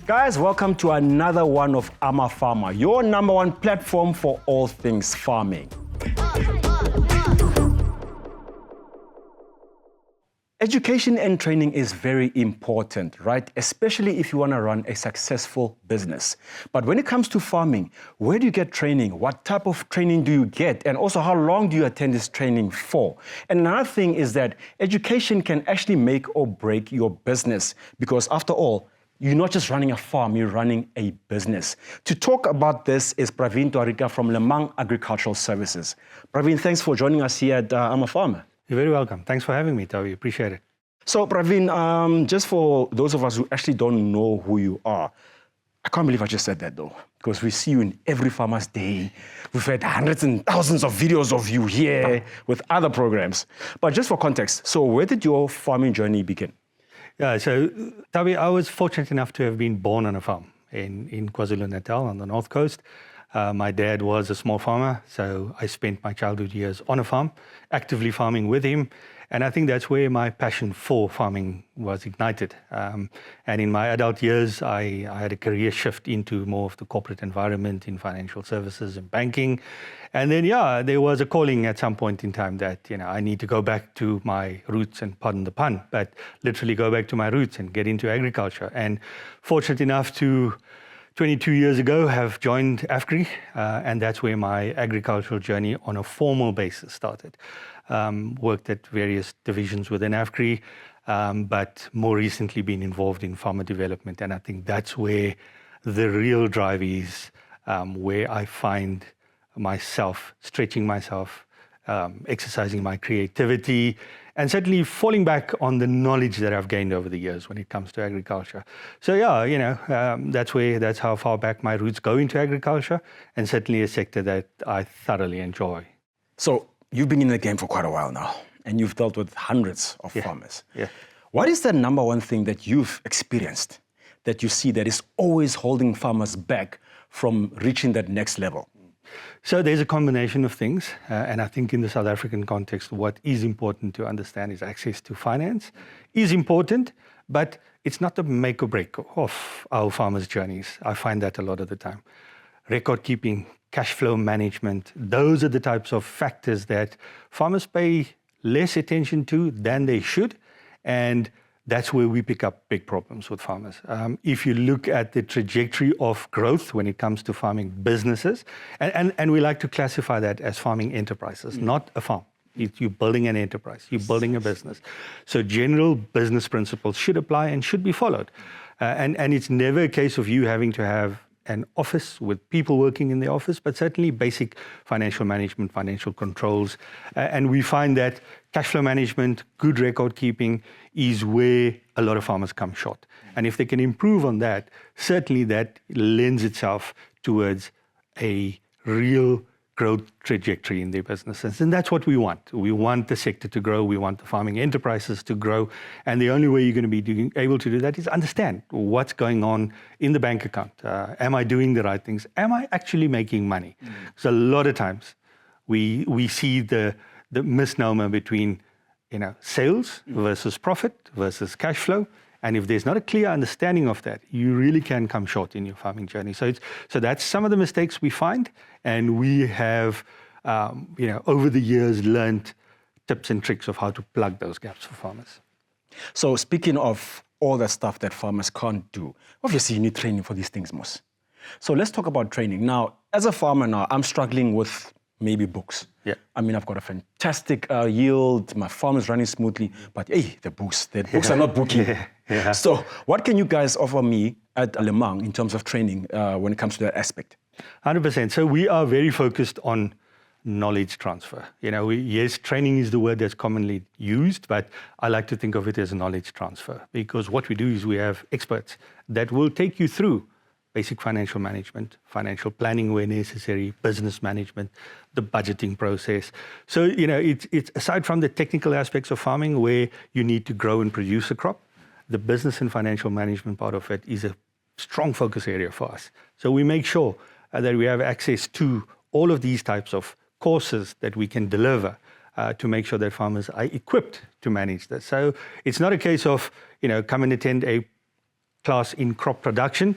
Guys, welcome to another one of I'm a Farmer, your number one platform for all things farming. Education and training is very important, right? Especially if you want to run a successful business. But when it comes to farming, where do you get training? What type of training do you get? And also, how long do you attend this training for? And another thing is that education can actually make or break your business, because after all, you're not just running a farm, you're running a business. To talk about this is Praveen Dwarika from Lemang Agricultural Services. Praveen, thanks for joining us here at I'm a Farmer. You're very welcome. Thanks for having me, Toby. Appreciate it. So, Praveen, just for those of us who actually don't know who you are, I can't believe I just said that though, because we see you in every Farmer's Day. We've had hundreds and thousands of videos of you here with other programs. But just for context, so where did your farming journey begin? Yeah, so Toby, I was fortunate enough to have been born on a farm in KwaZulu-Natal on the north coast. My dad was a small farmer, so I spent my childhood years on a farm, actively farming with him. And I think that's where my passion for farming was ignited. And in my adult years, I had a career shift into more of the corporate environment in financial services and banking. And then, yeah, there was a calling at some point in time that, I need to go back to my roots, and pardon the pun, but literally go back to my roots and get into agriculture. And fortunate enough to 22 years ago, have joined AFGRI, and that's where my agricultural journey on a formal basis started. Worked at various divisions within AFGRI, but more recently been involved in farmer development. And I think that's where the real drive is, where I find myself stretching myself, exercising my creativity, and certainly falling back on the knowledge that I've gained over the years when it comes to agriculture. So yeah, that's how far back my roots go into agriculture, and certainly a sector that I thoroughly enjoy. So you've been in the game for quite a while now, and you've dealt with hundreds of farmers. Yeah. What is the number one thing that you've experienced that you see that is always holding farmers back from reaching that next level? So there's a combination of things, and I think in the South African context, what is important to understand is access to finance is important, but it's not the make or break of our farmers' journeys. I find that a lot of the time. Record keeping, cash flow management, those are the types of factors that farmers pay less attention to than they should, and that's where we pick up big problems with farmers. If you look at the trajectory of growth when it comes to farming businesses, and we like to classify that as farming enterprises, not a farm. You're building an enterprise, you're building a business. So general business principles should apply and should be followed. And it's never a case of you having to have an office with people working in the office, but certainly basic financial management, financial controls. And we find that cash flow management, good record keeping is where a lot of farmers come short. And if they can improve on that, certainly that lends itself towards a real growth trajectory in their businesses. And that's what we want. We want the sector to grow. We want the farming enterprises to grow. And the only way you're going to be able to do that is understand what's going on in the bank account. Am I doing the right things? Am I actually making money? So a lot of times we see the misnomer between sales versus profit versus cash flow. And if there's not a clear understanding of that, you really can come short in your farming journey. So that's some of the mistakes we find, and we have, over the years, learned tips and tricks of how to plug those gaps for farmers. So speaking of all the stuff that farmers can't do, obviously you need training for these things, Mos. So let's talk about training. Now, as a farmer now, I'm struggling with maybe books. Yeah. I mean, I've got a fantastic yield, my farm is running smoothly, but hey, the books are not booking. Yeah. So what can you guys offer me at Lemang in terms of training when it comes to that aspect? 100%. So we are very focused on knowledge transfer. Yes, training is the word that's commonly used, but I like to think of it as knowledge transfer, because what we do is we have experts that will take you through basic financial management, financial planning where necessary, business management, the budgeting process. So, it's aside from the technical aspects of farming where you need to grow and produce a crop, the business and financial management part of it is a strong focus area for us. So we make sure that we have access to all of these types of courses that we can deliver to make sure that farmers are equipped to manage this. So it's not a case of, come and attend a class in crop production,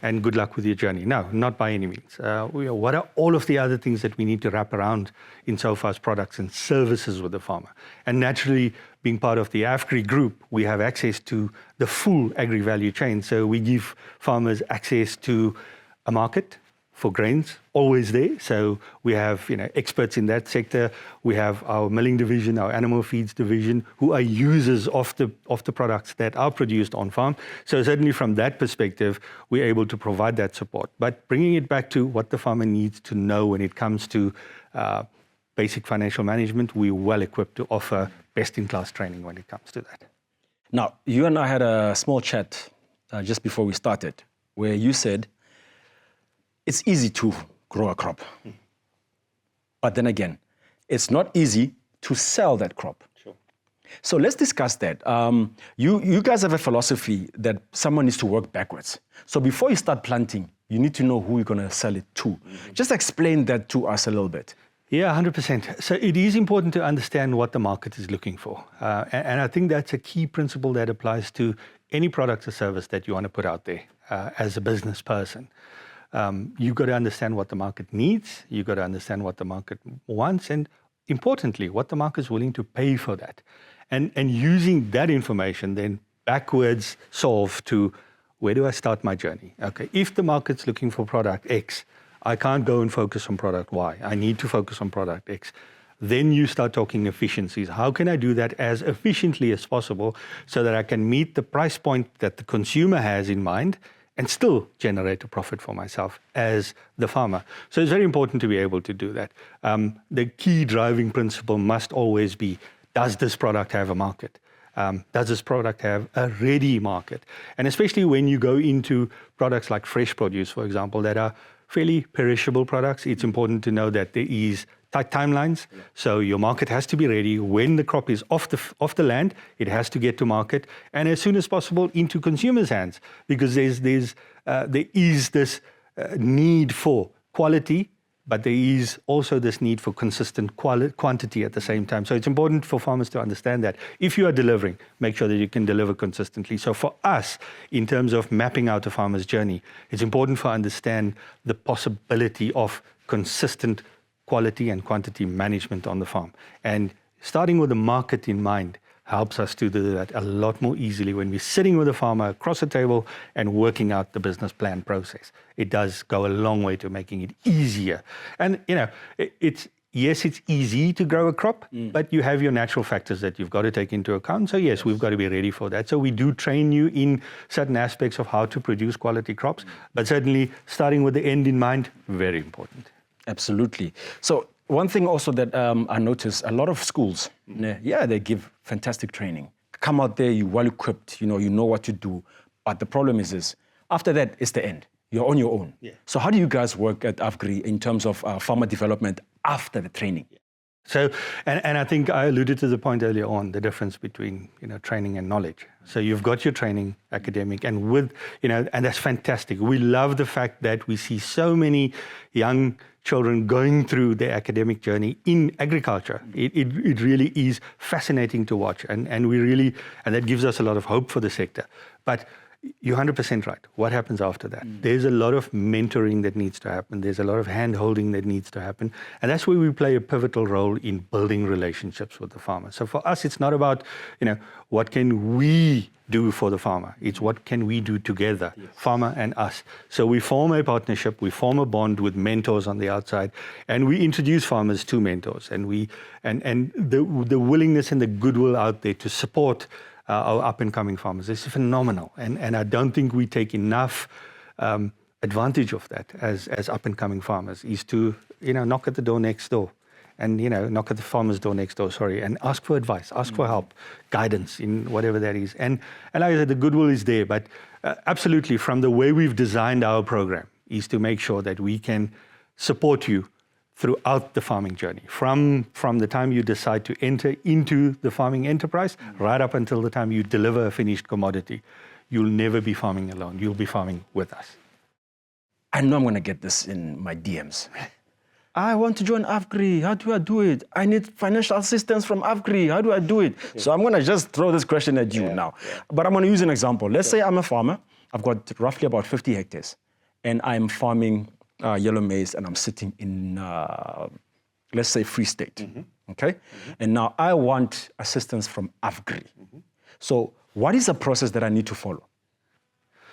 and good luck with your journey. No, not by any means. What are all of the other things that we need to wrap around insofar as products and services with the farmer? And naturally, being part of the AFGRI group, we have access to the full agri-value chain. So we give farmers access to a market for grains, always there. So we have experts in that sector. We have our milling division, our animal feeds division, who are users of the products that are produced on farm. So certainly from that perspective, we're able to provide that support. But bringing it back to what the farmer needs to know when it comes to basic financial management, we're well equipped to offer best-in-class training when it comes to that. Now, you and I had a small chat just before we started, where you said, it's easy to grow a crop. But then again, it's not easy to sell that crop. Sure. So let's discuss that. You guys have a philosophy that someone needs to work backwards. So before you start planting, you need to know who you're going to sell it to. Just explain that to us a little bit. Yeah, 100%. So it is important to understand what the market is looking for. And I think that's a key principle that applies to any product or service that you want to put out there as a business person. You've got to understand what the market needs, you've got to understand what the market wants, and importantly, what the market is willing to pay for that. And using that information then backwards solve to, where do I start my journey? Okay, if the market's looking for product X, I can't go and focus on product Y. I need to focus on product X. Then you start talking efficiencies. How can I do that as efficiently as possible so that I can meet the price point that the consumer has in mind and still generate a profit for myself as the farmer? So it's very important to be able to do that. The key driving principle must always be, does this product have a market? Does this product have a ready market? And especially when you go into products like fresh produce, for example, that are fairly perishable products, it's important to know that there is tight timelines. So your market has to be ready. When the crop is off the land, it has to get to market, and as soon as possible into consumers' hands, because there is this need for quality, but there is also this need for consistent quantity at the same time. So it's important for farmers to understand that if you are delivering, make sure that you can deliver consistently. So for us, in terms of mapping out a farmer's journey, it's important to understand the possibility of consistent quality and quantity management on the farm. And starting with the market in mind helps us to do that a lot more easily when we're sitting with a farmer across a table and working out the business plan process. It does go a long way to making it easier. And, it's easy to grow a crop, but you have your natural factors that you've got to take into account. So yes, we've got to be ready for that. So we do train you in certain aspects of how to produce quality crops, but certainly starting with the end in mind, very important. Absolutely. So one thing also that I noticed, a lot of schools, they give fantastic training. Come out there, you're well equipped, you know what to do. But the problem is after that, it's the end. You're on your own. Yeah. So how do you guys work at AFGRI in terms of farmer development after the training? So, and I think I alluded to the point earlier on, the difference between, training and knowledge. So you've got your training, academic, and and that's fantastic. We love the fact that we see so many young children going through their academic journey in agriculture. It really is fascinating to watch, and that gives us a lot of hope for the sector. But you're 100% right. What happens after that? There's a lot of mentoring that needs to happen. There's a lot of hand-holding that needs to happen. And that's where we play a pivotal role in building relationships with the farmer. So for us, it's not about, what can we do for the farmer? It's what can we do together, farmer and us. So we form a partnership, we form a bond with mentors on the outside, and we introduce farmers to mentors. And the willingness and the goodwill out there to support our up-and-coming farmers is phenomenal, and I don't think we take enough advantage of that as up-and-coming farmers, is to knock at the door next door, and knock at the farmer's door next door, and ask for advice, ask for help, guidance in whatever that is. And like I said, the goodwill is there, but absolutely, from the way we've designed our program, is to make sure that we can support you throughout the farming journey, from the time you decide to enter into the farming enterprise, right up until the time you deliver a finished commodity. You'll never be farming alone. You'll be farming with us. I know I'm going to get this in my DMs. I want to join AFGRI. How do I do it? I need financial assistance from AFGRI. How do I do it? Yeah. So I'm going to just throw this question at you now. Yeah. But I'm going to use an example. Let's say I'm a farmer. I've got roughly about 50 hectares, and I'm farming yellow maize, and I'm sitting in, let's say, Free State, okay? And now I want assistance from AFGRI. So what is the process that I need to follow?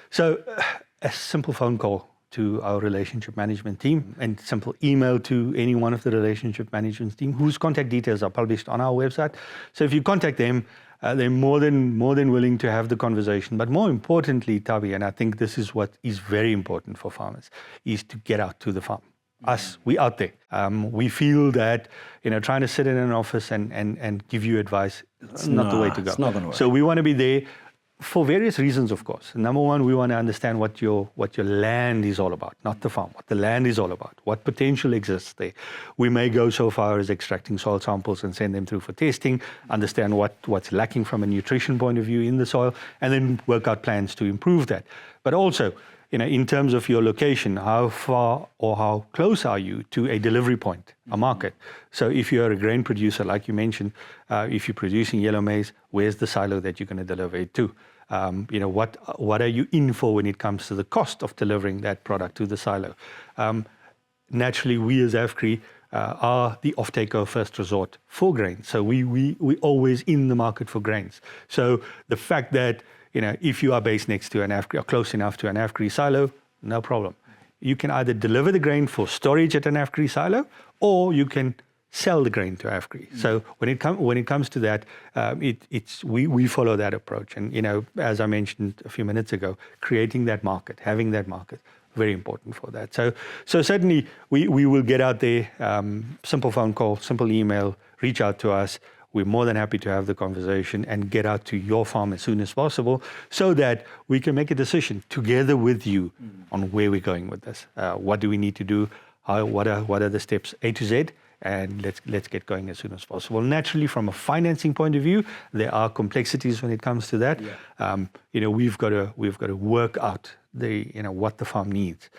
So a simple phone call to our relationship management team and simple email to any one of the relationship management team whose contact details are published on our website. So if you contact them, they're more than willing to have the conversation. But more importantly, Tabi, and I think this is what is very important for farmers, is to get out to the farm. We out there. We feel that trying to sit in an office and give you advice is not the way to go. It's not going to work. So we want to be there for various reasons, of course. Number one, we want to understand what your land is all about, not the farm, what the land is all about, what potential exists there. We may go so far as extracting soil samples and send them through for testing, understand what's lacking from a nutrition point of view in the soil, and then work out plans to improve that. But also, in terms of your location, how far or how close are you to a delivery point, a market? So if you're a grain producer, like you mentioned, if you're producing yellow maize, where's the silo that you're going to deliver it to? What are you in for when it comes to the cost of delivering that product to the silo? Naturally, we as AFGRI are the off-taker of first resort for grain. So we always in the market for grains. So the fact that if you are based next to an AFGRI or close enough to an AFGRI silo, no problem. You can either deliver the grain for storage at an AFGRI silo, or you can sell the grain to AFGRI. So when it comes to that, we follow that approach. And as I mentioned a few minutes ago, creating that market, having that market, very important for that. So certainly we will get out there. Simple phone call, simple email, reach out to us. We're more than happy to have the conversation and get out to your farm as soon as possible so that we can make a decision together with you on where we're going with this. What do we need to do? What are the steps A to Z? And let's get going as soon as possible. Naturally, from a financing point of view, there are complexities when it comes to that. Yeah. We've got to work out what the farm needs.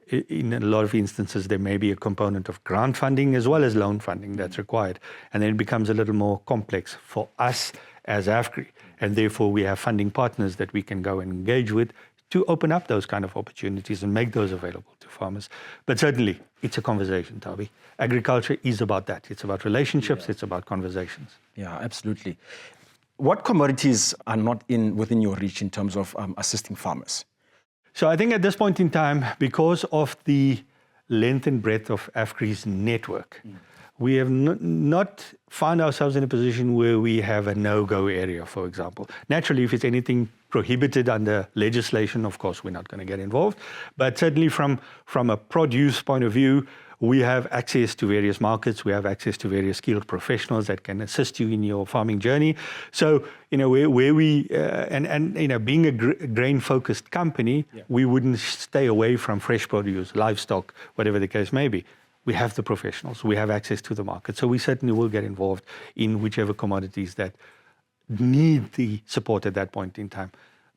In a lot of instances, there may be a component of grant funding as well as loan funding that's required. And then it becomes a little more complex for us as AFGRI. And therefore, we have funding partners that we can go and engage with to open up those kind of opportunities and make those available to farmers. But certainly, it's a conversation, Tabi. Agriculture is about that. It's about relationships. It's about conversations. Yeah, absolutely. What commodities are not within your reach in terms of assisting farmers? So I think at this point in time, because of the length and breadth of AFGRI's network, we have not found ourselves in a position where we have a no-go area, for example. Naturally, if it's anything prohibited under legislation, of course, we're not going to get involved. But certainly from a produce point of view, we have access to various markets. We have access to various skilled professionals that can assist you in your farming journey. So, where we, being a grain-focused company, we wouldn't stay away from fresh produce, livestock, whatever the case may be. We have the professionals. We have access to the market. So we certainly will get involved in whichever commodities that need the support at that point in time.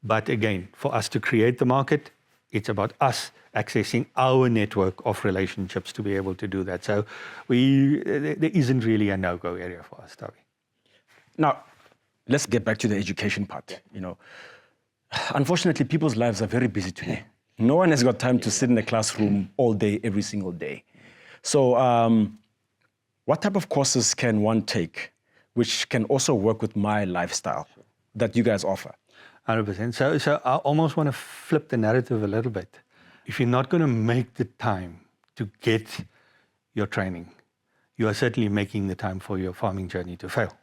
But again, for us to create the market, it's about us accessing our network of relationships to be able to do that. So there isn't really a no-go area for us, Tabi. Now, let's get back to the education part. Unfortunately, people's lives are very busy today. No one has got time to sit in a classroom all day, every single day. So what type of courses can one take which can also work with my lifestyle that you guys offer? 100%. So I almost want to flip the narrative a little bit. If you're not going to make the time to get your training, you are certainly making the time for your farming journey to fail.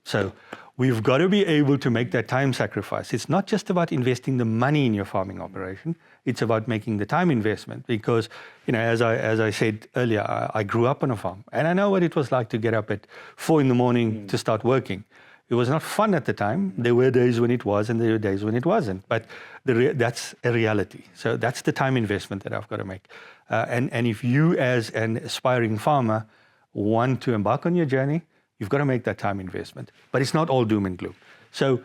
So we've got to be able to make that time sacrifice. It's not just about investing the money in your farming operation. It's about making the time investment because, as I said earlier, I grew up on a farm and I know what it was like to get up at 4 a.m. to start working. It was not fun at the time. There were days when it was and there were days when it wasn't. But that's a reality. So that's the time investment that I've got to make. And if you as an aspiring farmer want to embark on your journey, you've got to make that time investment. But it's not all doom and gloom. So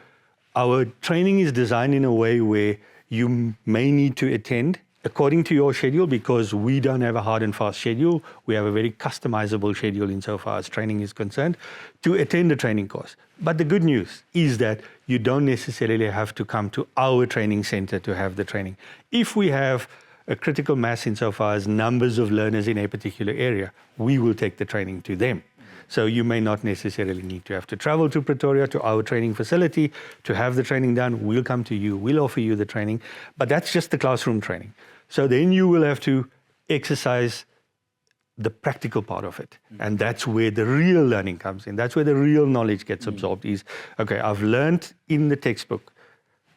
our training is designed in a way where you may need to attend according to your schedule, because we don't have a hard and fast schedule. We have a very customizable schedule insofar as training is concerned, to attend a training course. But the good news is that you don't necessarily have to come to our training center to have the training. If we have a critical mass insofar as numbers of learners in a particular area, we will take the training to them. So you may not necessarily need to have to travel to Pretoria, to our training facility, to have the training done. We'll come to you, we'll offer you the training, but that's just the classroom training. So then you will have to exercise the practical part of it. And that's where the real learning comes in. That's where the real knowledge gets absorbed is, okay, I've learned in the textbook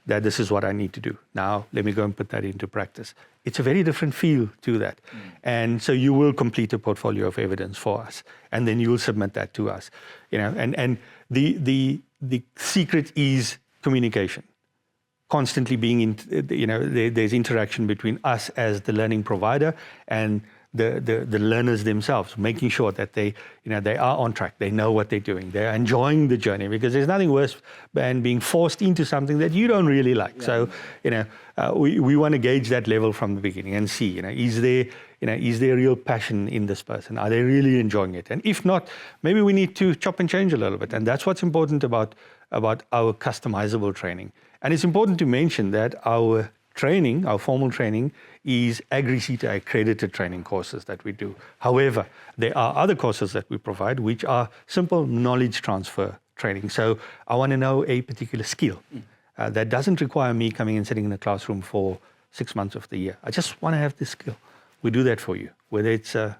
that this is what I need to do. Now, let me go and put that into practice. It's a very different feel to that. And so you will complete a portfolio of evidence for us, and then you will submit that to us. And the secret is communication. Constantly being there's interaction between us as the learning provider and the learners themselves, making sure that they are on track, they know what they're doing, they're enjoying the journey, because there's nothing worse than being forced into something that you don't really like. Yeah. So, we want to gauge that level from the beginning and see, is there real passion in this person? Are they really enjoying it? And if not, maybe we need to chop and change a little bit. And that's what's important about our customizable training. And it's important to mention that our training, our formal training, is AFGRI accredited training courses that we do. However, there are other courses that we provide which are simple knowledge transfer training. So I want to know a particular skill that doesn't require me coming and sitting in a classroom for 6 months of the year. I just want to have this skill. We do that for you, whether it's a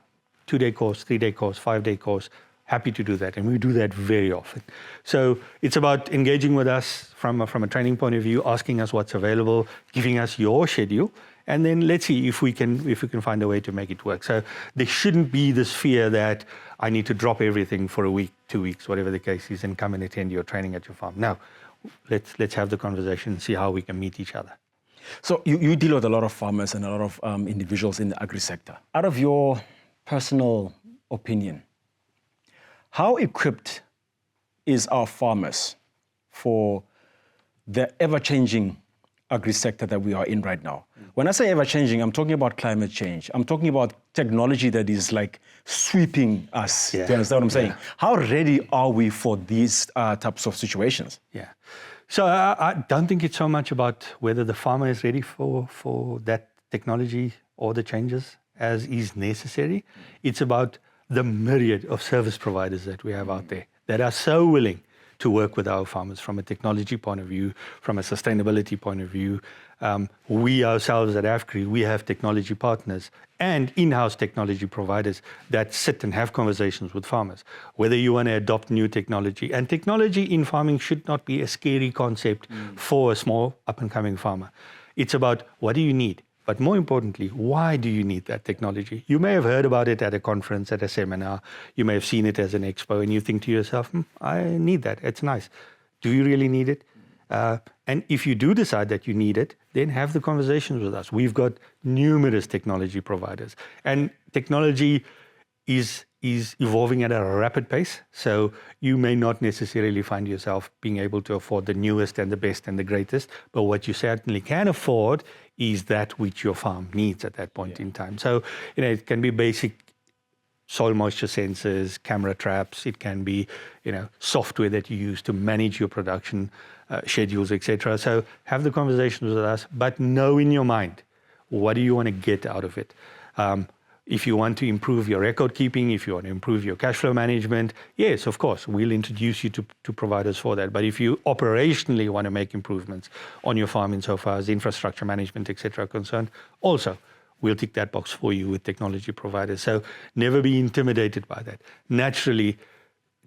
2-day course, 3-day course, 5-day course. Happy to do that, and we do that very often. So it's about engaging with us from a training point of view, asking us what's available, giving us your schedule, and then let's see if we can find a way to make it work. So there shouldn't be this fear that I need to drop everything for a week, 2 weeks, whatever the case is, and come and attend your training at your farm. No, let's have the conversation and see how we can meet each other. So you deal with a lot of farmers and a lot of individuals in the agri sector. Out of your personal opinion, how equipped is our farmers for the ever-changing agri-sector that we are in right now? When I say ever-changing, I'm talking about climate change. I'm talking about technology that is like sweeping us. Yeah. Do you understand what I'm saying? Yeah. How ready are we for these types of situations? Yeah. So I don't think it's so much about whether the farmer is ready for that technology or the changes as is necessary. It's about the myriad of service providers that we have out there that are so willing to work with our farmers from a technology point of view, from a sustainability point of view. We ourselves at AFGRI, we have technology partners and in-house technology providers that sit and have conversations with farmers, whether you want to adopt new technology. And technology in farming should not be a scary concept for a small up-and-coming farmer. It's about what do you need? But more importantly, why do you need that technology? You may have heard about it at a conference, at a seminar. You may have seen it as an expo, and you think to yourself, I need that. It's nice. Do you really need it? And if you do decide that you need it, then have the conversations with us. We've got numerous technology providers. And technology is evolving at a rapid pace. So you may not necessarily find yourself being able to afford the newest and the best and the greatest. But what you certainly can afford is that which your farm needs at that point in time. So, it can be basic soil moisture sensors, camera traps. It can be, software that you use to manage your production schedules, etc. So have the conversations with us, but know in your mind, what do you want to get out of it? If you want to improve your record keeping, if you want to improve your cash flow management, yes, of course, we'll introduce you to providers for that. But if you operationally want to make improvements on your farm insofar as infrastructure management, etc. are concerned, also, we'll tick that box for you with technology providers. So never be intimidated by that. Naturally,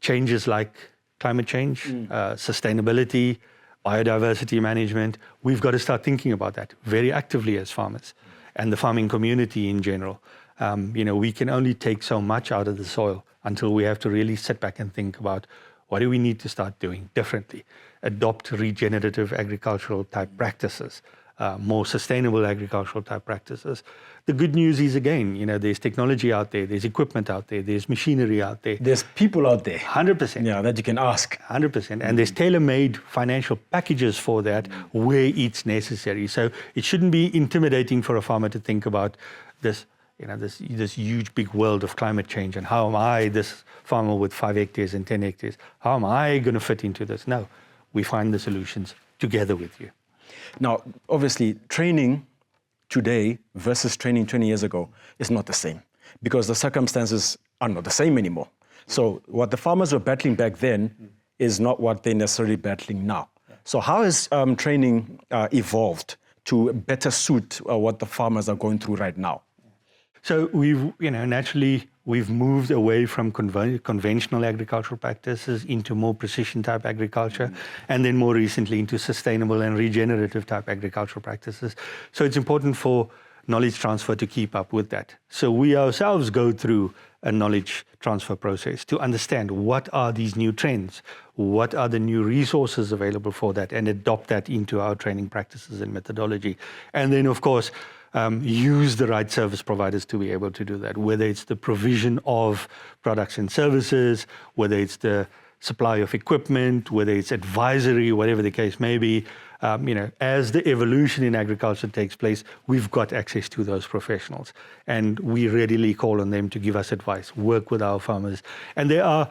changes like climate change, sustainability, biodiversity management, we've got to start thinking about that very actively as farmers and the farming community in general. We can only take so much out of the soil until we have to really sit back and think about what do we need to start doing differently, adopt regenerative agricultural type practices, more sustainable agricultural type practices. The good news is, again, there's technology out there, there's equipment out there, there's machinery out there. There's people out there. 100%. Yeah, that you can ask. 100%. And there's tailor-made financial packages for that where it's necessary. So it shouldn't be intimidating for a farmer to think about this, this huge big world of climate change and how am I, this farmer with 5 hectares and 10 hectares, how am I going to fit into this? No, we find the solutions together with you. Now, obviously, training today versus training 20 years ago is not the same because the circumstances are not the same anymore. So what the farmers were battling back then is not what they're necessarily battling now. So how has training evolved to better suit what the farmers are going through right now? So we've, naturally, we've moved away from conventional agricultural practices into more precision type agriculture, and then more recently into sustainable and regenerative type agricultural practices. So it's important for knowledge transfer to keep up with that. So we ourselves go through a knowledge transfer process to understand what are these new trends, what are the new resources available for that, and adopt that into our training practices and methodology. And then, of course, use the right service providers to be able to do that, whether it's the provision of products and services, whether it's the supply of equipment, whether it's advisory, whatever the case may be. As the evolution in agriculture takes place, we've got access to those professionals, and we readily call on them to give us advice, work with our farmers. And there are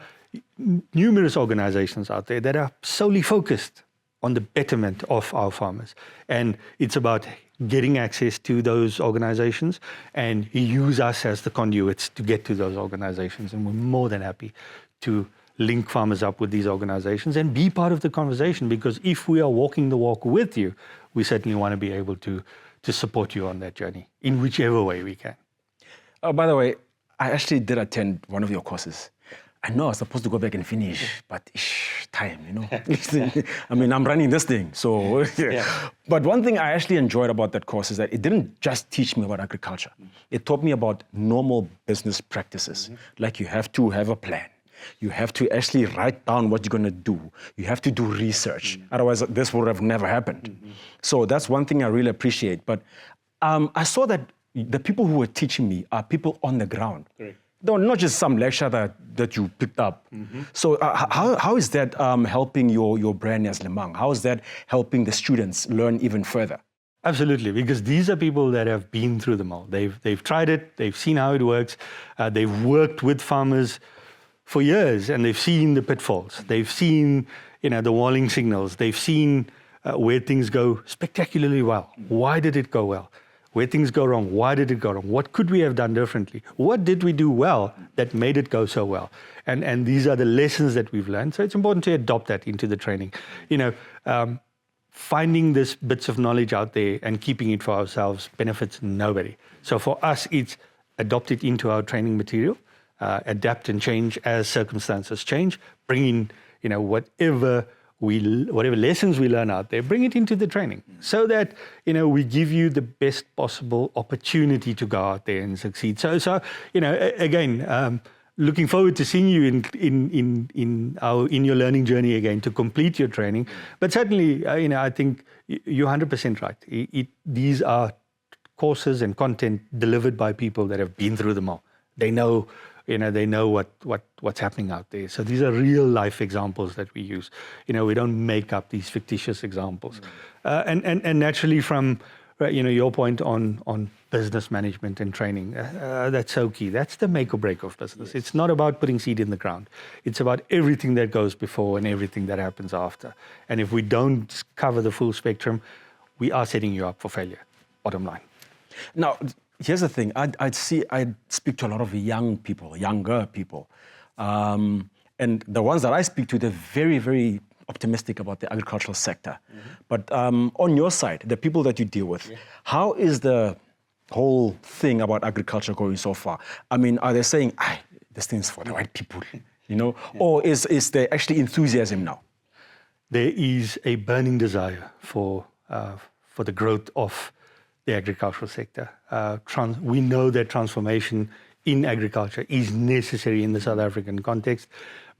numerous organizations out there that are solely focused on the betterment of our farmers. And it's about getting access to those organizations and use us as the conduits to get to those organizations. And we're more than happy to link farmers up with these organizations and be part of the conversation, because if we are walking the walk with you, we certainly want to be able to support you on that journey in whichever way we can. By the way, I actually did attend one of your courses. I know I was supposed to go back and finish, but time, I mean, I'm running this thing, so. Yeah. But one thing I actually enjoyed about that course is that it didn't just teach me about agriculture. It taught me about normal business practices. Like you have to have a plan. You have to actually write down what you're going to do. You have to do research. Otherwise, this would have never happened. So that's one thing I really appreciate. But I saw that the people who were teaching me are people on the ground. Correct. Not just some lecture that you picked up. So how is that helping your brand as Lemang? How is that helping the students learn even further? Absolutely, because these are people that have been through them all. They've tried it, they've seen how it works, they've worked with farmers for years, and they've seen the pitfalls. They've seen the warning signals. They've seen where things go spectacularly well. Why did it go well? Where things go wrong, why did it go wrong? What could we have done differently? What did we do well that made it go so well? And these are the lessons that we've learned. So it's important to adopt that into the training. Finding these bits of knowledge out there and keeping it for ourselves benefits nobody. So for us, it's adopt it into our training material, adapt and change as circumstances change, bring in whatever lessons we learn out there, bring it into the training so that, we give you the best possible opportunity to go out there and succeed. So again, looking forward to seeing you in your learning journey again to complete your training. But certainly, I think you're 100% right. These are courses and content delivered by people that have been through them all. They know what's happening out there. So these are real life examples that we use. We don't make up these fictitious examples. And naturally from, your point on business management and training, that's so key. That's the make or break of business. Yes. It's not about putting seed in the ground. It's about everything that goes before and everything that happens after. And if we don't cover the full spectrum, we are setting you up for failure, bottom line. Now, here's the thing. I'd speak to a lot of younger people. And the ones that I speak to, they're very, very optimistic about the agricultural sector. But on your side, the people that you deal with, how is the whole thing about agriculture going so far? I mean, are they saying, this thing's for the right people, Or is there actually enthusiasm now? There is a burning desire for the growth of the agricultural sector. We know that transformation in agriculture is necessary in the South African context,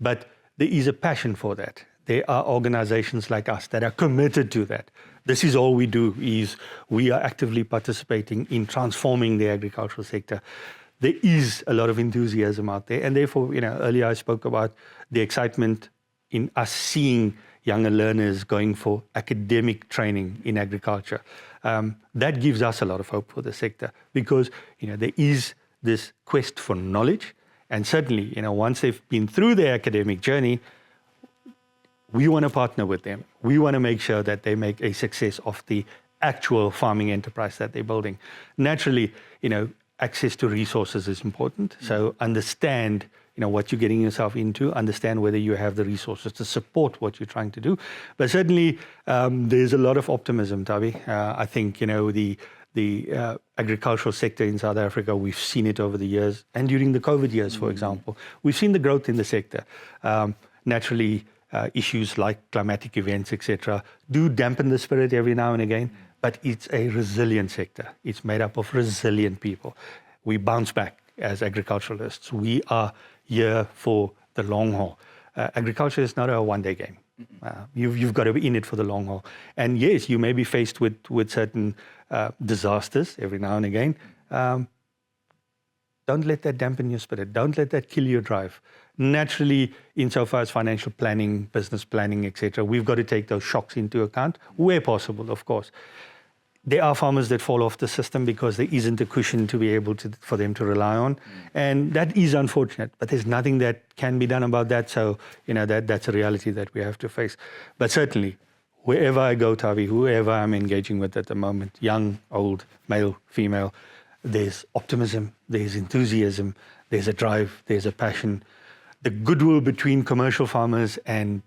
but there is a passion for that. There are organizations like us that are committed to that, this is all we do, is we are actively participating in transforming the agricultural sector. There is a lot of enthusiasm out there, and therefore, earlier I spoke about the excitement in us seeing younger learners going for academic training in agriculture. That gives us a lot of hope for the sector, because there is this quest for knowledge, and certainly once they've been through their academic journey, we want to partner with them. We want to make sure that they make a success of the actual farming enterprise that they're building. Naturally, access to resources is important. So understand what you're getting yourself into, understand whether you have the resources to support what you're trying to do. But certainly, there's a lot of optimism, Tavi. I think, the agricultural sector in South Africa, we've seen it over the years, and during the COVID years, for example, we've seen the growth in the sector. Naturally, issues like climatic events, etc., do dampen the spirit every now and again, but it's a resilient sector. It's made up of resilient people. We bounce back as agriculturalists. We are here for the long haul. Agriculture is not a one-day game. You've got to be in it for the long haul. And yes, you may be faced with certain disasters every now and again. Don't let that dampen your spirit. Don't let that kill your drive. Naturally, insofar as financial planning, business planning, etc., we've got to take those shocks into account where possible, of course. There are farmers that fall off the system because there isn't a cushion to be able for them to rely on. And that is unfortunate, but there's nothing that can be done about that. So, that's a reality that we have to face. But certainly, wherever I go, Tavi, whoever I'm engaging with at the moment, young, old, male, female, there's optimism, there's enthusiasm, there's a drive, there's a passion. The goodwill between commercial farmers and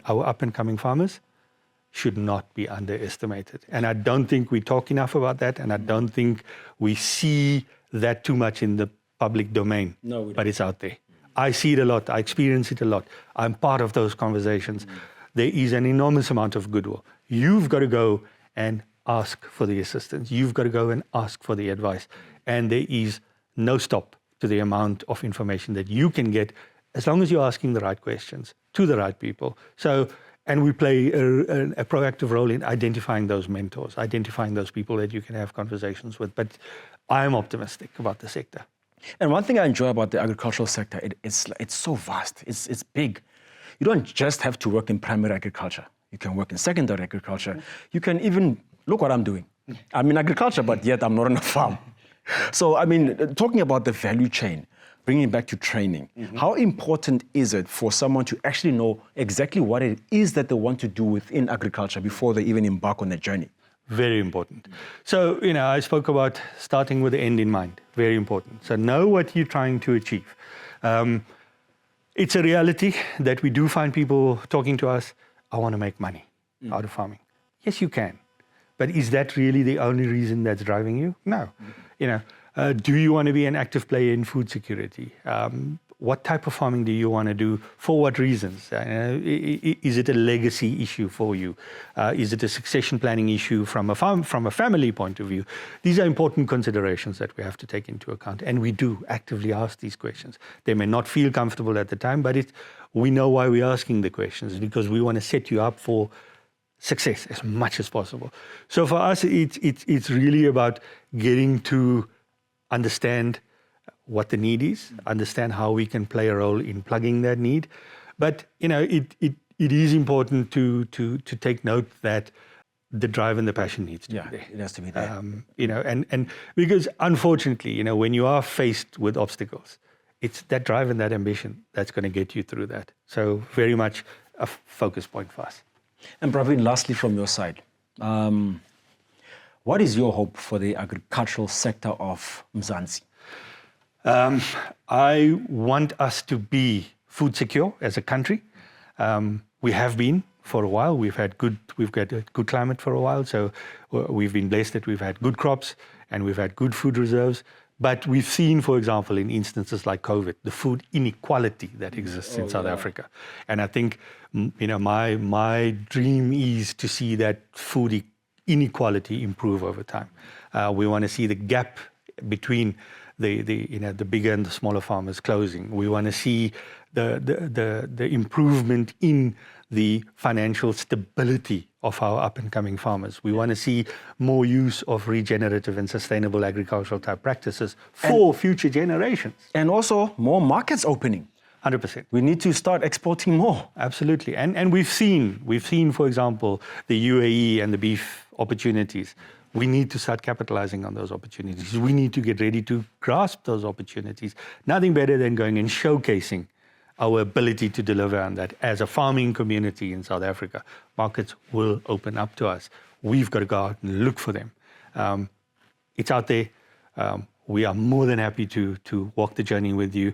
our up-and-coming farmers should not be underestimated. And I don't think we talk enough about that, and I don't think we see that too much in the public domain. No, we don't. But it's out there. I see it a lot. I experience it a lot. I'm part of those conversations. There is an enormous amount of goodwill. You've got to go and ask for the assistance. You've got to go and ask for the advice. And there is no stop to the amount of information that you can get, as long as you're asking the right questions to the right people. And we play a proactive role in identifying those mentors, identifying those people that you can have conversations with. But I'm optimistic about the sector. And one thing I enjoy about the agricultural sector, it's so vast, it's big. You don't just have to work in primary agriculture. You can work in secondary agriculture. You can even, look what I'm doing. I'm in agriculture, but yet I'm not on a farm. So, talking about the value chain, bringing it back to training, how important is it for someone to actually know exactly what it is that they want to do within agriculture before they even embark on their journey? Very important. So, I spoke about starting with the end in mind. Very important. So know what you're trying to achieve. It's a reality that we do find people talking to us, I want to make money out of farming. Yes, you can. But is that really the only reason that's driving you? No. Do you want to be an active player in food security? What type of farming do you want to do? For what reasons? Is it a legacy issue for you? Is it a succession planning issue from a family point of view? These are important considerations that we have to take into account, and we do actively ask these questions. They may not feel comfortable at the time, but we know why we're asking the questions, because we want to set you up for success as much as possible. So for us, it's really about getting to understand what the need is, understand how we can play a role in plugging that need. But it is important to take note that the drive and the passion needs to be there. It has to be there. And because unfortunately, when you are faced with obstacles, it's that drive and that ambition that's going to get you through that. So very much a focus point for us. And Praveen, lastly from your side, what is your hope for the agricultural sector of Mzansi? I want us to be food secure as a country. We have been for a while. We've got a good climate for a while. So we've been blessed that we've had good crops and we've had good food reserves. But we've seen, for example, in instances like COVID, the food inequality that exists in South Africa. And I think, my dream is to see that food inequality improve over time. We want to see the gap between the bigger and the smaller farmers closing. We want to see the improvement in the financial stability of our up-and-coming farmers. We want to see more use of regenerative and sustainable agricultural type practices for future generations. And also more markets opening. 100%. We need to start exporting more. Absolutely. And we've seen, for example, the UAE and the beef opportunities. We need to start capitalizing on those opportunities. We need to get ready to grasp those opportunities. Nothing better than going and showcasing our ability to deliver on that. As a farming community in South Africa, markets will open up to us. We've got to go out and look for them. It's out there. We are more than happy to walk the journey with you,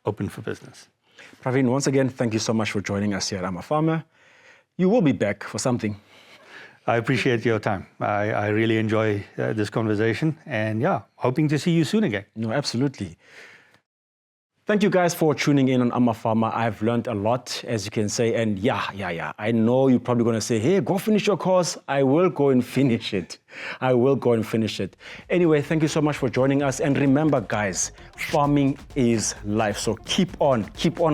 open for business. Praveen, once again, thank you so much for joining us here at I'm a Farmer. You will be back for something. I appreciate your time. I really enjoy this conversation, and yeah, hoping to see you soon again. No, absolutely. Thank you guys for tuning in on I'm a Farmer. I've learned a lot, as you can say, and yeah. I know you're probably going to say, hey, go finish your course. I will go and finish it. Anyway, thank you so much for joining us. And remember, guys, farming is life. So keep on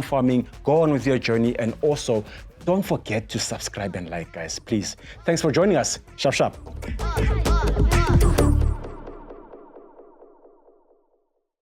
farming, go on with your journey, and also don't forget to subscribe and like, guys, please. Thanks for joining us. Sharp.